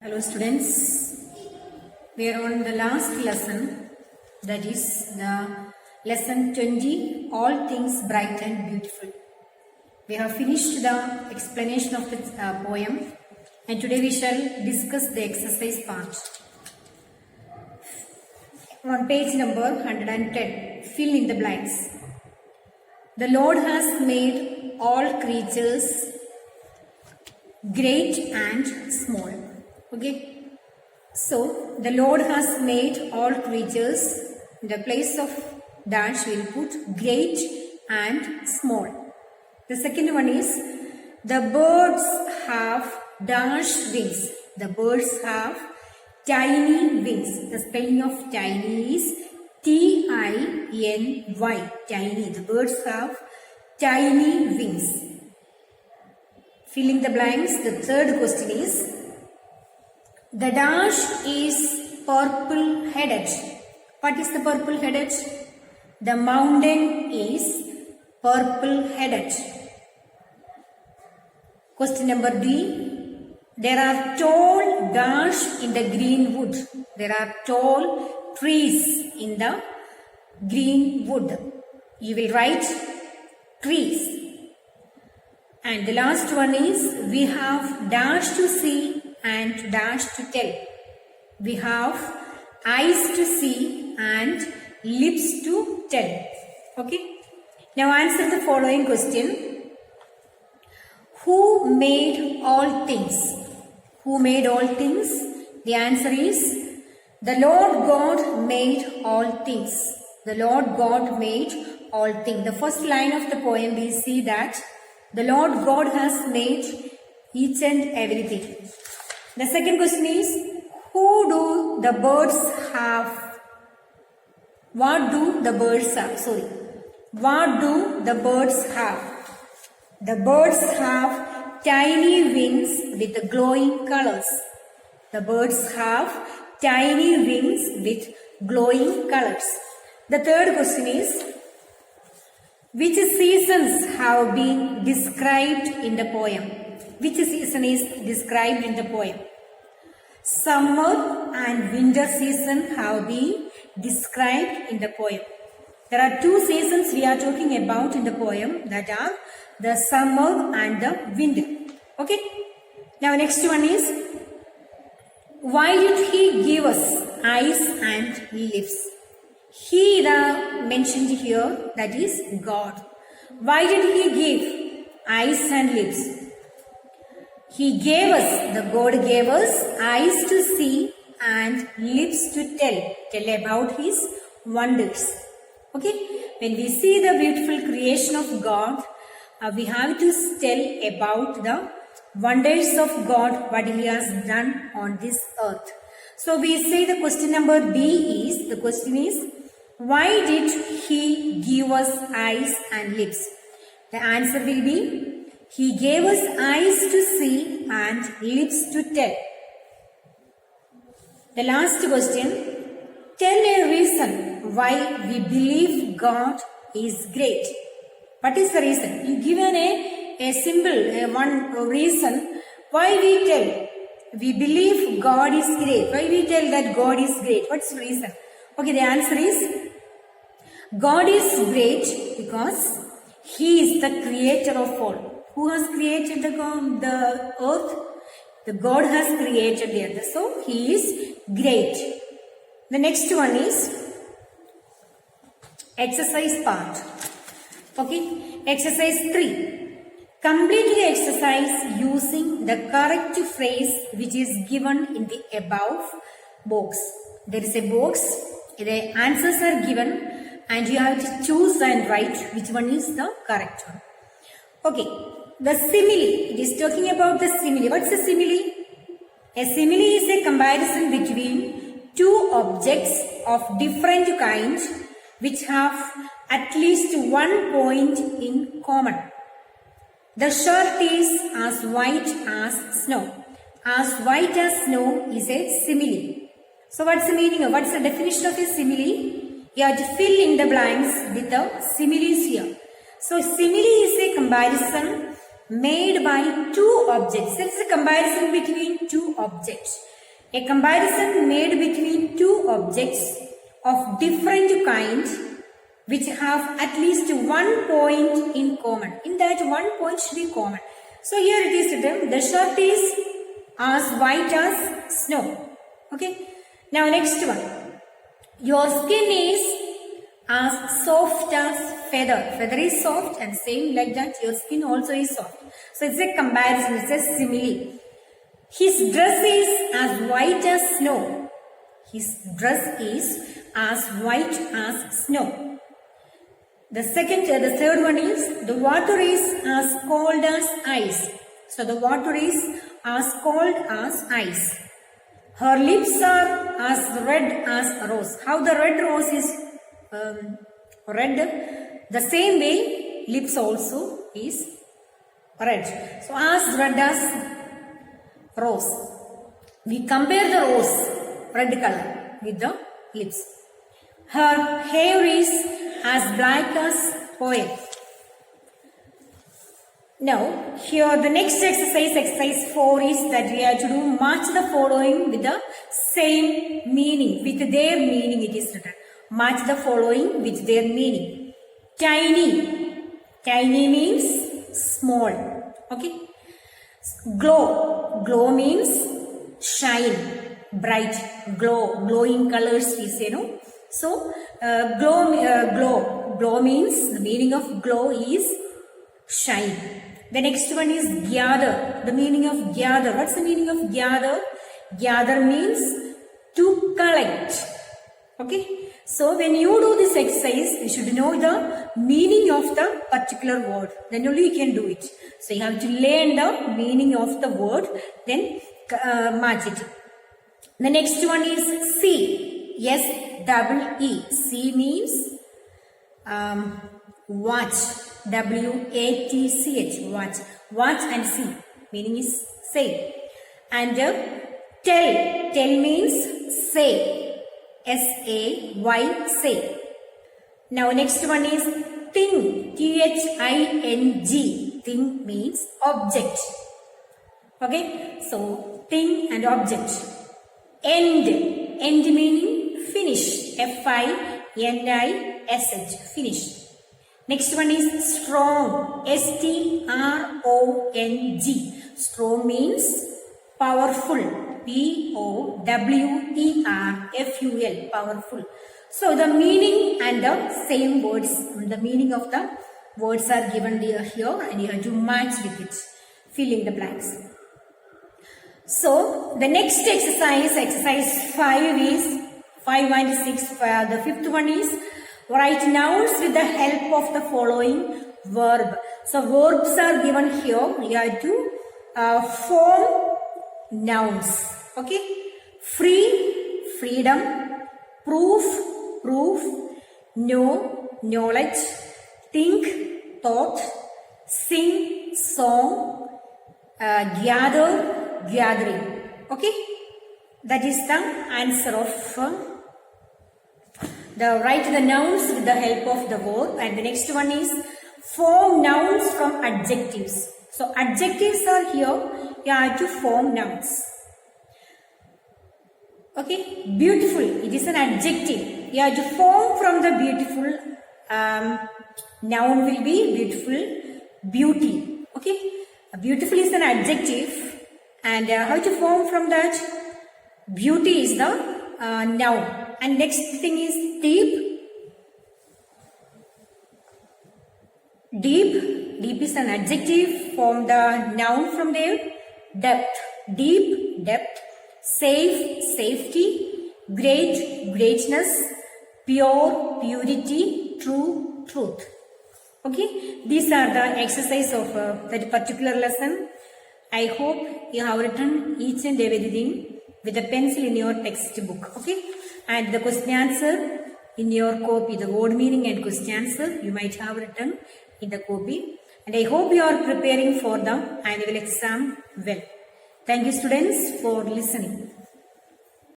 Hello students, we are on the last lesson, that is the lesson 20, all things bright and beautiful. We have finished the explanation of the poem and today we shall discuss the exercise part. On page number 110, fill in the blanks. The Lord has made all creatures great and small. Okay, so the Lord has made all creatures. In the place of dash we will put great and small. The second one is the birds have dash wings. The birds have tiny wings. The spelling of tiny is T-I-N-Y, tiny. The birds have tiny wings. Filling the blanks, the third question is the dash is purple headed. What is the purple headed? The mountain is purple headed. Question number D. There are tall dash in the green wood. There are tall trees in the green wood. You will write trees. And the last one is we have dash to see and dash to tell. We have eyes to see and lips to tell. Okay. Now answer the following question. Who made all things? Who made all things? The answer is the Lord God made all things. The Lord God made all things. The first line of the poem we see that the Lord God has made each and everything. The second question is, who do the birds have? What do the birds have? What do the birds have? The birds have tiny wings with glowing colors. The birds have tiny wings with glowing colors. The third question is, which seasons have been described in the poem? Which season is described in the poem? Summer and winter season have been described in the poem. There are two seasons we are talking about in the poem, that are the summer and the winter. Okay. Now next one is, why did he give us eyes and lips? He mentioned here, that is God. Why did he give eyes and lips? He gave us, the God gave us eyes to see and lips to tell about his wonders. Okay, when we see the beautiful creation of God, we have to tell about the wonders of God, what he has done on this earth. So we say the question number B is, the question is, why did he give us eyes and lips? The answer will be, he gave us eyes to see and lips to tell. The last question, tell a reason why we believe God is great. What is the reason? You given a symbol, one reason why we tell. We believe God is great. Why we tell that God is great? What's the reason? Okay, the answer is, God is great because he is the creator of all. Who has created the earth? The God has created the earth. So he is great. The next one is exercise part. Okay. Exercise 3. Complete the exercise using the correct phrase which is given in the above box. There is a box. The answers are given and you have to choose and write which one is the correct one. Okay. The simile. It is talking about the simile. What's a simile? A simile is a comparison between two objects of different kinds which have at least one point in common. The shirt is as white as snow. As white as snow is a simile. So what's the meaning of, what's the definition of a simile? You have to fill in the blanks with the similes here. So simile is a comparison made by two objects. There is a comparison between two objects. A comparison made between two objects of different kind which have at least one point in common. In that one point should be common. So here it is written, the shirt is as white as snow. Okay. Now next one. Your skin is as soft as feather. Feather is soft and same like that your skin also is soft. So it's a comparison, it's a simile. His dress is as white as snow. His dress is as white as snow. The third one is, the water is as cold as ice. So the water is as cold as ice. Her lips are as red as a rose. How the red rose is red, the same way lips also is red. So as red as rose. We compare the rose, red color, with the lips. Her hair is as black as oil. Now, here the next exercise 4 is that we have to do match the following with the same meaning, with their meaning it is written. Match the following with their meaning. Tiny. Tiny means small. Okay. Glow. Glow means shine, bright, glow, glowing colors we say, no? So, glow means, the meaning of glow is shine. The next one is gather. The meaning of gather. What's the meaning of gather? Gather means to collect. Okay. So, when you do this exercise, you should know the meaning of the particular word. Then only you can do it. So, you have to learn the meaning of the word, then match it. The next one is see. S-double-E. See means watch. W-A-T-C-H. Watch. Watch and see. Meaning is say. And tell. Tell means say. S-A-Y, say. Now next one is thing. T-H-I-N-G. Thing means object. Okay. So thing and object. End. End meaning finish. F-I-N-I-S-H. Finish. Next one is strong. S-T-R-O-N-G. Strong means powerful. P-O-W-E-R-F-U-L. Powerful. So the meaning and the same words, the meaning of the words are given here and you have to match with it. Fill in the blanks. So the next exercise 5 is 5 and 6. The fifth one is write nouns with the help of the following verb. So verbs are given here. You have to form nouns. Okay. Free, freedom. Proof, proof. Know, knowledge. Think, thought. Sing, song. Gather, gathering. Okay. That is the answer of write the nouns with the help of the verb. And the next one is form nouns from adjectives. So adjectives are here. You have to form nouns. Okay. Beautiful. It is an adjective. You have to form from the beautiful. Noun will be beautiful. Beauty. Okay. Beautiful is an adjective. And how to form from that? Beauty is the noun. And next thing is deep. Deep. Deep is an adjective. Form the noun from there. Depth. Deep, depth. Safe, safety. Great, greatness. Pure, purity. True, truth. Okay. These are the exercise of that particular lesson. I hope you have written each and everything with a pencil in your textbook. Okay. And the question answer in your copy, the word meaning and question answer you might have written in the copy. And I hope you are preparing for the annual exam well. Thank you students for listening.